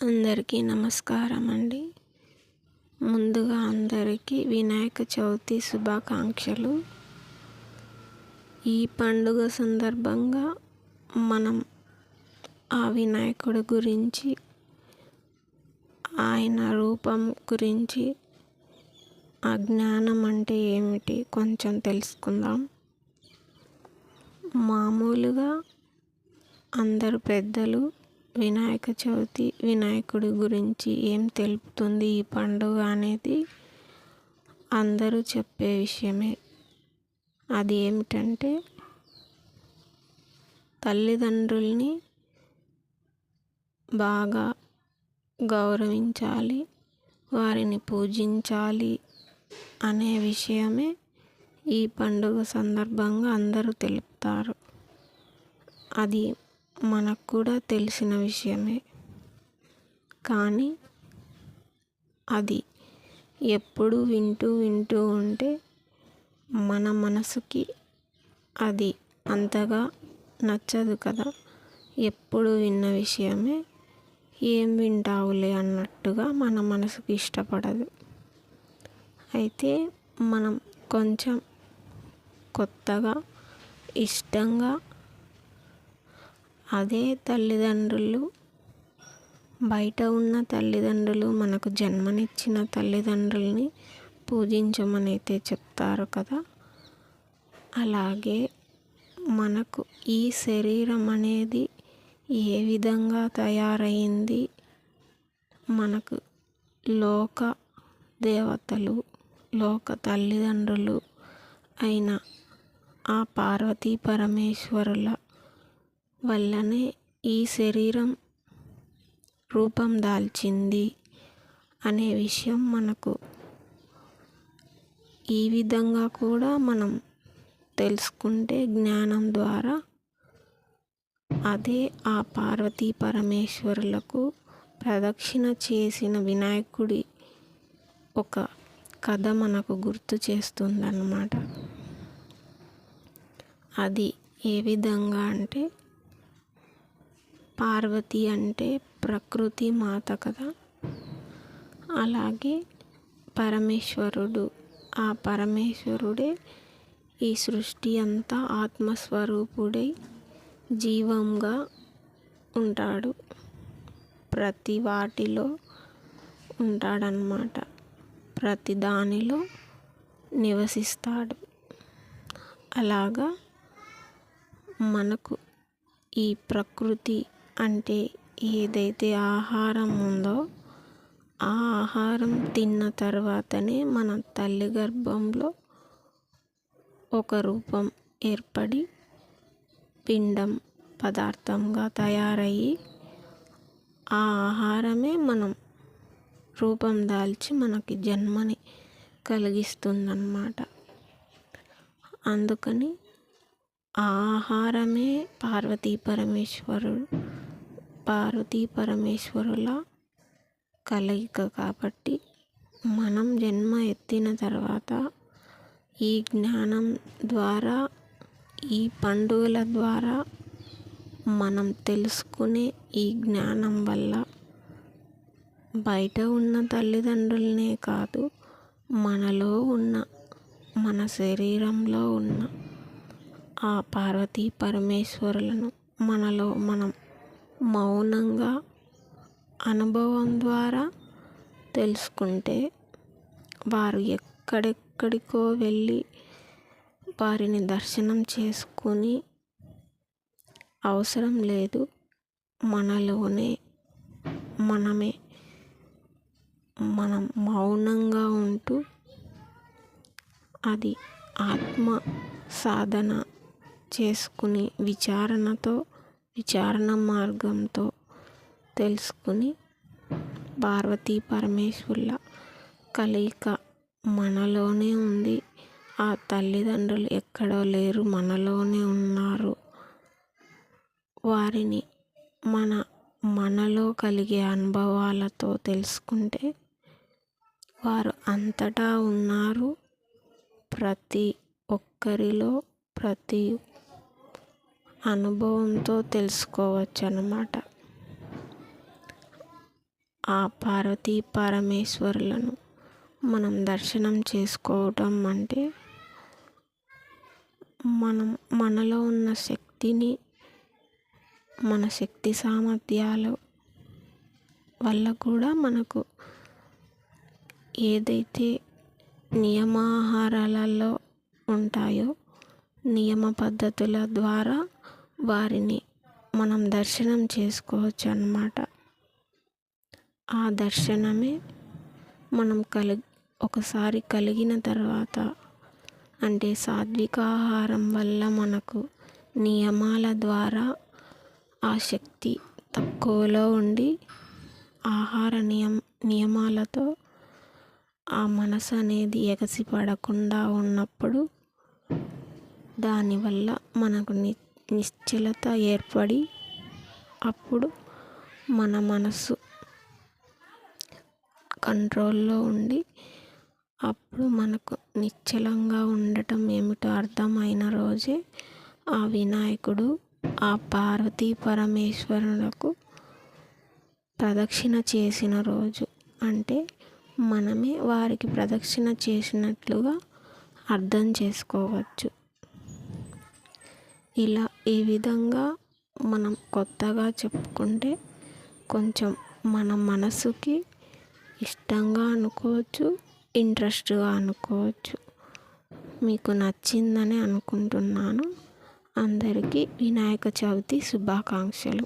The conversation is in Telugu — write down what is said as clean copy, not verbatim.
అందరికీ నమస్కారం అండి. ముందుగా అందరికీ వినాయక చవితి శుభాకాంక్షలు. ఈ పండుగ సందర్భంగా మనం ఆ వినాయకుడి గురించి, ఆయన రూపం గురించి, ఆ జ్ఞానం అంటే ఏమిటి కొంచెం తెలుసుకుందాం. మామూలుగా అందరు పెద్దలు వినాయక చవితి, వినాయకుడి గురించి ఏం తెలుపుతుంది ఈ పండుగ అనేది అందరూ చెప్పే విషయమే. అది ఏమిటంటే, తల్లిదండ్రుల్ని బాగా గౌరవించాలి, వారిని పూజించాలి అనే విషయమే ఈ పండుగ సందర్భంగా అందరూ తెలుపుతారు. అది మనకు కూడా తెలిసిన విషయమే. కానీ అది ఎప్పుడు వింటూ ఉంటే మన మనసుకి అది అంతగా నచ్చదు కదా. ఎప్పుడు విన్న విషయమే ఏం వింటావులే అన్నట్టుగా మన మనసుకి ఇష్టపడదు. అయితే మనం కొంచెం కొత్తగా, ఇష్టంగా, అదే తల్లిదండ్రులు, బయట ఉన్న తల్లిదండ్రులు, మనకు జన్మనిచ్చిన తల్లిదండ్రుల్ని పూజించమని అయితే చెప్తారు కదా. అలాగే మనకు ఈ శరీరం అనేది ఏ విధంగా తయారైంది, మనకు లోక దేవతలు, లోక తల్లిదండ్రులు అయిన ఆ పార్వతీ పరమేశ్వరుల వల్లనే ఈ శరీరం రూపం దాల్చింది అనే విషయం మనకు ఈ విధంగా కూడా మనం తెలుసుకుంటే జ్ఞానం ద్వారా అదే ఆ పార్వతీ పరమేశ్వరులకు ప్రదక్షిణ చేసిన వినాయకుడి ఒక కథ మనకు గుర్తు చేస్తుందన్నమాట. అది ఏ విధంగా అంటే, పార్వతి అంటే ప్రకృతి మాత కదా. అలాగే పరమేశ్వరుడు, ఆ పరమేశ్వరుడే ఈ సృష్టి అంతా ఆత్మస్వరూపుడై జీవంగా ఉంటాడు, ప్రతి వాటిలో ఉంటాడన్నమాట, ప్రతి దానిలో నివసిస్తాడు. అలాగా మనకు ఈ ప్రకృతి అంటే ఏదైతే ఆహారం ఉందో, ఆ ఆహారం తిన్న తర్వాతనే మన తల్లి గర్భంలో ఒక రూపం ఏర్పడి పిండం పదార్థంగా తయారయ్యి, ఆ ఆహారమే మనం రూపం దాల్చి మనకి జన్మని కలిగిస్తుందన్నమాట. అందుకని ఆ ఆహారమే పార్వతీ పరమేశ్వరుల కలయిక కాబట్టి, మనం జన్మ ఎత్తిన తర్వాత ఈ జ్ఞానం ద్వారా, ఈ పండుగల ద్వారా మనం తెలుసుకునే ఈ జ్ఞానం వల్ల బయట ఉన్న తల్లిదండ్రులనే కాదు, మనలో ఉన్న, మన శరీరంలో ఉన్న ఆ పార్వతీ పరమేశ్వరులను మనలో మనం మౌనంగా అనుభవం ద్వారా తెలుసుకుంటే, వారు ఎక్కడెక్కడికో వెళ్ళి వారిని దర్శనం చేసుకుని అవసరం లేదు, మనలోనే మనం మౌనంగా ఉంటూ అది ఆత్మ సాధన చేసుకుని విచారణ మార్గంతో తెలుసుకుని పార్వతీ పరమేశ్వరుల కలయిక మనలోనే ఉంది. ఆ తల్లిదండ్రులు ఎక్కడో లేరు, మనలోనే ఉన్నారు. వారిని మనలో కలిగే అనుభవాలతో తెలుసుకుంటే వారు అంతటా ఉన్నారు, ప్రతి ఒక్కరిలో, ప్రతి అనుభవంతో తెలుసుకోవచ్చు అన్నమాట. ఆ పార్వతీ పరమేశ్వరులను మనం దర్శనం చేసుకోవటం అంటే మనలో ఉన్న శక్తిని, మన శక్తి సామర్థ్యాలు వల్ల కూడా మనకు ఏదైతే నియమాహారాలలో ఉంటాయో నియమ పద్ధతుల ద్వారా వారిని మనం దర్శనం చేసుకోవచ్చు అన్నమాట. ఆ దర్శనమే మనం ఒకసారి కలిగిన తర్వాత, అంటే సాత్విక ఆహారం వల్ల మనకు నియమాల ద్వారా ఆ శక్తి తక్కువలో ఉండి ఆహార నియమాలతో ఆ మనసు అనేది ఎగసిపడకుండా ఉన్నప్పుడు దానివల్ల మనకు నిశ్చలత ఏర్పడి అప్పుడు మన మనసు కంట్రోల్లో ఉండి అప్పుడు మనకు నిశ్చలంగా ఉండటం ఏమిటో అర్థమైన రోజే ఆ వినాయకుడు ఆ పార్వతీ పరమేశ్వరులకు ప్రదక్షిణ చేసిన రోజు. అంటే మనమే వారికి ప్రదక్షిణ చేసినట్లుగా అర్థం చేసుకోవచ్చు. ఈ విధంగా మనం కొత్తగా చెప్పుకుంటే కొంచెం మన మనసుకి ఇష్టంగా అనుకోవచ్చు, ఇంట్రెస్ట్గా అనుకోవచ్చు. మీకు నచ్చిందని అనుకుంటున్నాను. అందరికీ వినాయక చవితి శుభాకాంక్షలు.